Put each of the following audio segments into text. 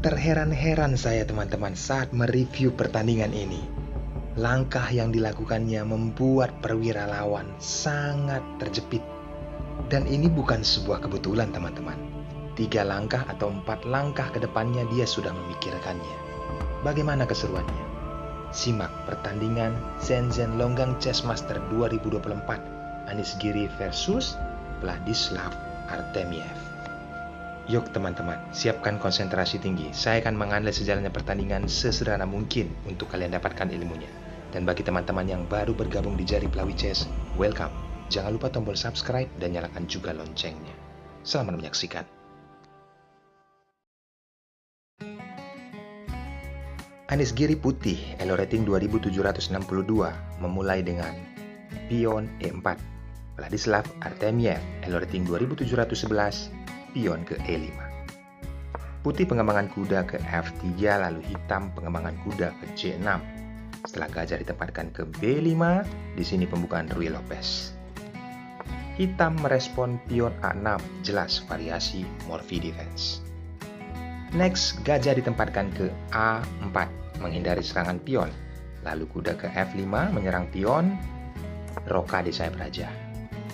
Terheran-heran saya teman-teman saat mereview pertandingan ini. Langkah yang dilakukannya membuat perwira lawan sangat terjepit. Dan ini bukan sebuah kebetulan teman-teman. 3 langkah atau 4 langkah ke depannya dia sudah memikirkannya. Bagaimana keseruannya? Simak pertandingan Shenzhen Longgang Chess Master 2024 Anish Giri versus Vladislav Artemiev. Yuk teman-teman, siapkan konsentrasi tinggi. Saya akan menganalisis jalannya pertandingan sesederhana mungkin untuk kalian dapatkan ilmunya. Dan bagi teman-teman yang baru bergabung di Jari Pelawi Chess, welcome. Jangan lupa tombol subscribe dan nyalakan juga loncengnya. Selamat menyaksikan. Anish Giri putih, elo rating 2762, memulai dengan pion E4. Vladislav Artemiev, elo rating 2711, pion ke E5. Putih pengembangan kuda ke F3, lalu hitam pengembangan kuda ke C6. Setelah gajah ditempatkan ke B5, di sini pembukaan Ruy Lopez. Hitam merespon pion A6, jelas variasi Morphy defense. Next, gajah ditempatkan ke A4, menghindari serangan pion. Lalu kuda ke F5, menyerang pion, rokade sayap raja.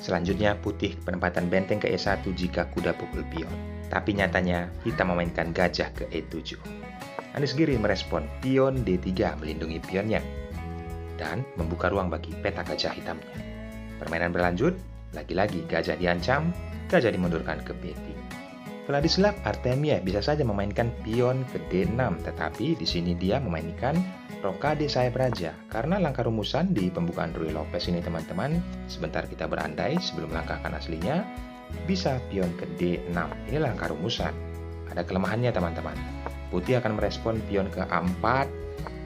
Selanjutnya, putih penempatan benteng ke E1 jika kuda pukul pion. Tapi nyatanya, hitam memainkan gajah ke E7. Anish Giri merespon pion D3 melindungi pionnya dan membuka ruang bagi peta gajah hitamnya. Permainan berlanjut, lagi-lagi gajah diancam, gajah dimundurkan ke B3. Vladislav Artemiev bisa saja memainkan pion ke D6, tetapi di sini dia memainkan rokade sayap raja. Karena langkah rumusan di pembukaan Ruy Lopez ini teman-teman, sebentar kita berandai sebelum langkahkan aslinya, bisa pion ke D6. Ini langkah rumusan. Ada kelemahannya teman-teman. Putih akan merespon pion ke A4,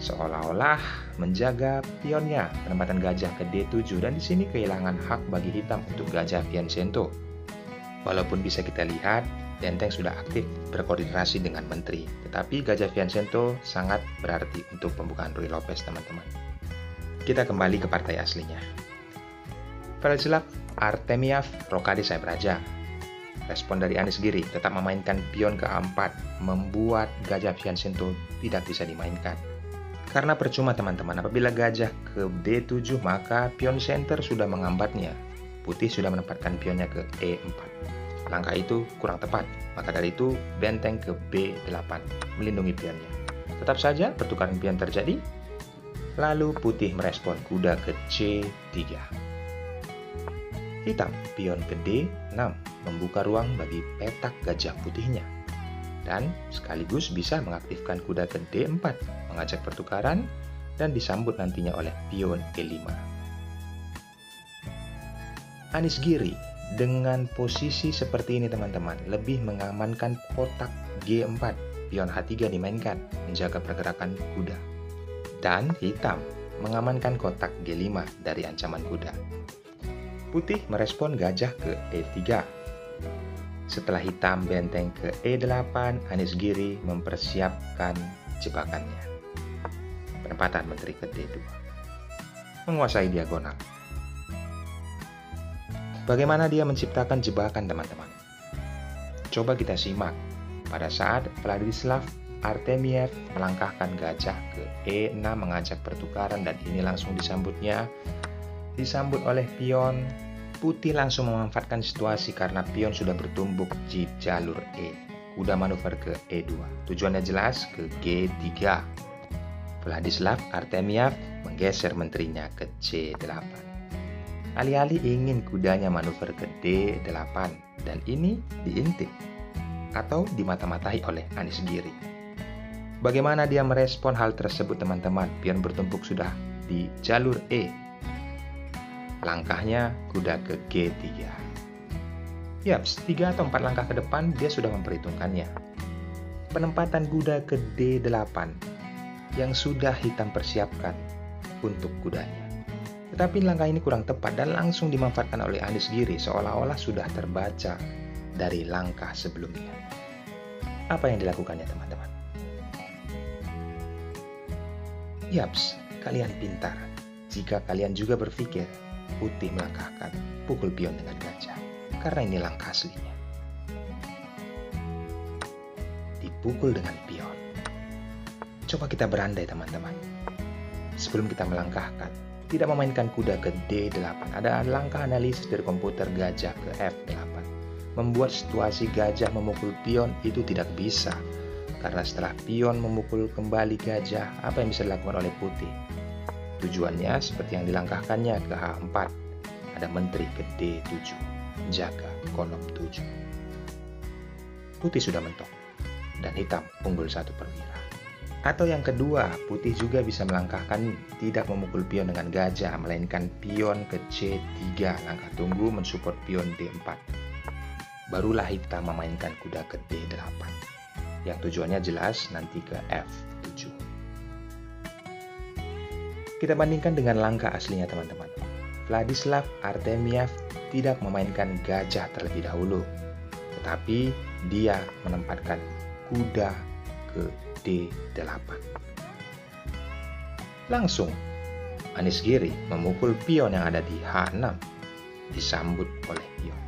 seolah-olah menjaga pionnya. Penempatan gajah ke D7 dan di sini kehilangan hak bagi hitam untuk gajah Vincento. Walaupun bisa kita lihat benteng sudah aktif berkoordinasi dengan menteri, tetapi gajah Vincento sangat berarti untuk pembukaan Ruy Lopez teman-teman. Kita kembali ke partai aslinya. Vladislav Artemiev, rokade sayap raja. Respon dari Anish Giri tetap memainkan pion ke A4, membuat gajah Vincento tidak bisa dimainkan. Karena percuma teman-teman, apabila gajah ke D7 maka pion center sudah mengambatnya. Putih sudah menempatkan pionnya ke E4. Langkah itu kurang tepat, maka dari itu benteng ke B8 melindungi pionnya. Tetap saja pertukaran pion terjadi, lalu putih merespon kuda ke C3. Hitam pion ke D6 membuka ruang bagi petak gajah putihnya dan sekaligus bisa mengaktifkan kuda ke D4 mengajak pertukaran dan disambut nantinya oleh pion E5. Anish Giri dengan posisi seperti ini teman-teman lebih mengamankan kotak G4, pion H3 dimainkan menjaga pergerakan kuda, dan hitam mengamankan kotak G5 dari ancaman kuda. Putih merespon gajah ke E3. Setelah hitam benteng ke E8, Anish Giri mempersiapkan jebakannya. Penempatan menteri ke D2. Menguasai diagonal. Bagaimana dia menciptakan jebakan teman-teman? Coba kita simak. Pada saat Vladislav Artemiev melangkahkan gajah ke E6 mengajak pertukaran dan ini langsung disambutnya. Disambut oleh pion, putih langsung memanfaatkan situasi karena pion sudah bertumbuk di jalur E. Kuda manuver ke E2. Tujuannya jelas ke G3. Vladislav Artemiev menggeser menterinya ke C8. Alih-alih ingin kudanya manuver ke D8 dan ini diintip atau dimata-matai oleh Anish Giri. Bagaimana dia merespon hal tersebut teman-teman? Pion bertumpuk sudah di jalur E. Langkahnya kuda ke G3. Yaps, 3 atau 4 langkah ke depan dia sudah memperhitungkannya. Penempatan kuda ke D8 yang sudah hitam persiapkan untuk kudanya. Tetapi langkah ini kurang tepat dan langsung dimanfaatkan oleh Anish Giri seolah-olah sudah terbaca dari langkah sebelumnya. Apa yang dilakukannya teman-teman? Yaps, kalian pintar. Jika kalian juga berpikir, putih melangkahkan pukul pion dengan gajah. Karena ini langkah aslinya. dipukul dengan pion. Coba kita berandai teman-teman. Sebelum kita melangkahkan, tidak memainkan kuda ke D8, ada langkah analisis dari komputer gajah ke F8. Membuat situasi gajah memukul pion itu tidak bisa. Karena setelah pion memukul kembali gajah, apa yang bisa dilakukan oleh putih? Tujuannya seperti yang dilangkahkannya ke H4. Ada menteri ke D7, jaga kolom 7. Putih sudah mentok, dan hitam unggul 1 perwira. Atau yang kedua, putih juga bisa melangkahkan tidak memukul pion dengan gajah, melainkan pion ke C3, langkah tunggu mensupport pion D4. Barulah hitam memainkan kuda ke D8, yang tujuannya jelas nanti ke F7. Kita bandingkan dengan langkah aslinya teman-teman. Vladislav Artemiev tidak memainkan gajah terlebih dahulu, tetapi dia menempatkan kuda ke D8. Langsung, Anies Giri memukul pion yang ada di H6, disambut oleh pion.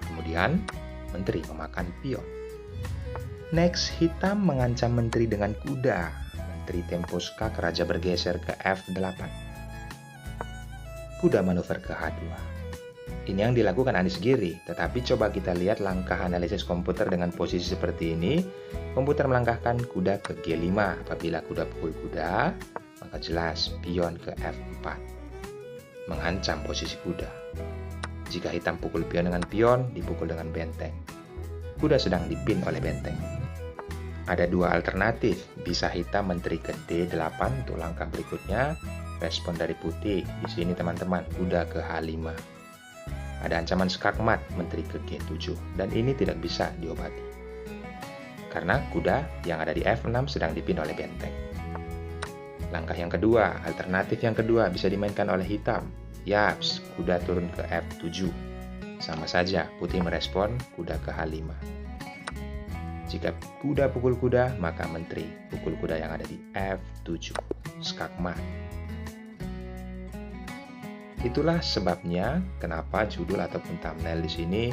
Kemudian, menteri memakan pion. Next, hitam mengancam menteri dengan kuda. Menteri tempo skak, raja bergeser ke F8. Kuda manuver ke H2. Ini yang dilakukan Anies Giri, tetapi coba kita lihat langkah analisis komputer dengan posisi seperti ini. Komputer melangkahkan kuda ke G5. Apabila kuda pukul kuda, maka jelas pion ke F4. Mengancam posisi kuda. Jika hitam pukul pion dengan pion, dipukul dengan benteng. Kuda sedang dipin oleh benteng. Ada dua alternatif, bisa hitam menteri ke D8 untuk langkah berikutnya. Respon dari putih, di sini teman-teman, kuda ke H5. Ada ancaman skakmat menteri ke G7, dan ini tidak bisa diobati. Karena kuda yang ada di F6 sedang dipin oleh benteng. Langkah yang kedua, alternatif yang kedua bisa dimainkan oleh hitam. Yaps, kuda turun ke F7. Sama saja, putih merespon kuda ke H5. Jika kuda pukul kuda, maka menteri pukul kuda yang ada di F7. Skakmat. Itulah sebabnya kenapa judul ataupun thumbnail di sini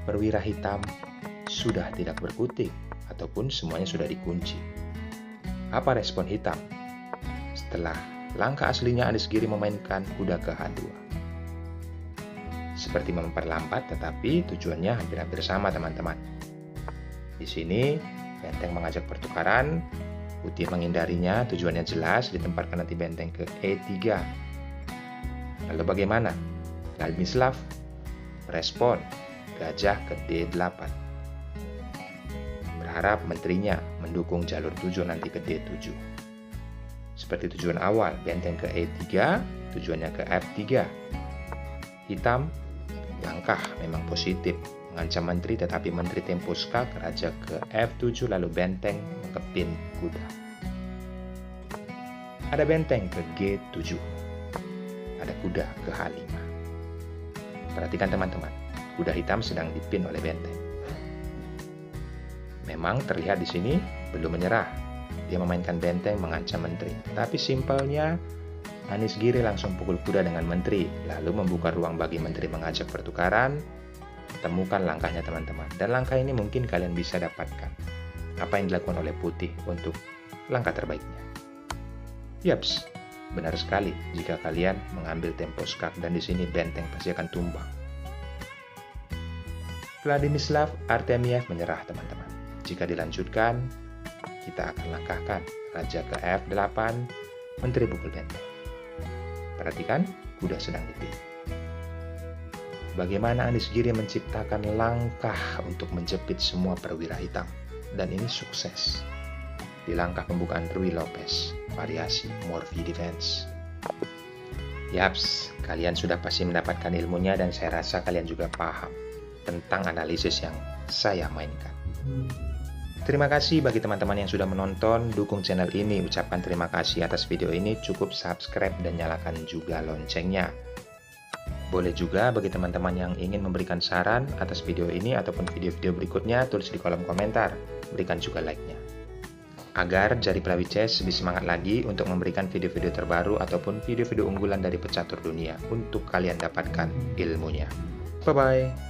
perwira hitam sudah tidak berkutik ataupun semuanya sudah dikunci. Apa respon hitam? Setelah langkah aslinya Anies Giri memainkan kuda ke H2. Seperti memperlambat, tetapi tujuannya hampir-hampir sama teman-teman. Di sini benteng mengajak pertukaran, putih menghindarinya, tujuannya jelas, ditempatkan nanti benteng ke E3. Lalu bagaimana? Vladislav respon gajah ke D8. Berharap menterinya mendukung jalur 7 nanti ke D7. Seperti tujuan awal, benteng ke E3, tujuannya ke F3. Hitam, langkah memang positif, mengancam menteri, tetapi menteri tempo skak, raja ke F7, lalu benteng mengepin kuda. Ada benteng ke G7. Ada kuda ke H5. Perhatikan teman-teman, kuda hitam sedang dipin oleh benteng. Memang terlihat di sini belum menyerah. Dia memainkan benteng mengancam menteri. Tapi simpelnya, Anies Giri langsung pukul kuda dengan menteri, lalu membuka ruang bagi menteri mengajak pertukaran. Temukan langkahnya teman-teman. Dan langkah ini mungkin kalian bisa dapatkan. Apa yang dilakukan oleh putih untuk langkah terbaiknya. Yaps. Benar sekali, jika kalian mengambil tempo skak dan di sini benteng pasti akan tumbang. Vladislav Artemiev menyerah teman-teman. Jika dilanjutkan, kita akan langkahkan raja ke F8, menteri pukul benteng. Perhatikan, kuda sedang dipin. Bagaimana Anies Giri menciptakan langkah untuk menjepit semua perwira hitam. Dan ini sukses. Di langkah pembukaan Ruy Lopez, variasi Morphy Defense. Yaps, kalian sudah pasti mendapatkan ilmunya dan saya rasa kalian juga paham tentang analisis yang saya mainkan. Terima kasih bagi teman-teman yang sudah menonton, dukung channel ini, ucapkan terima kasih atas video ini, cukup subscribe dan nyalakan juga loncengnya. Boleh juga bagi teman-teman yang ingin memberikan saran atas video ini ataupun video-video berikutnya, tulis di kolom komentar, berikan juga like-nya. Agar Jari Pelawi Chess lebih semangat lagi untuk memberikan video-video terbaru ataupun video-video unggulan dari pecatur dunia untuk kalian dapatkan ilmunya. Bye-bye.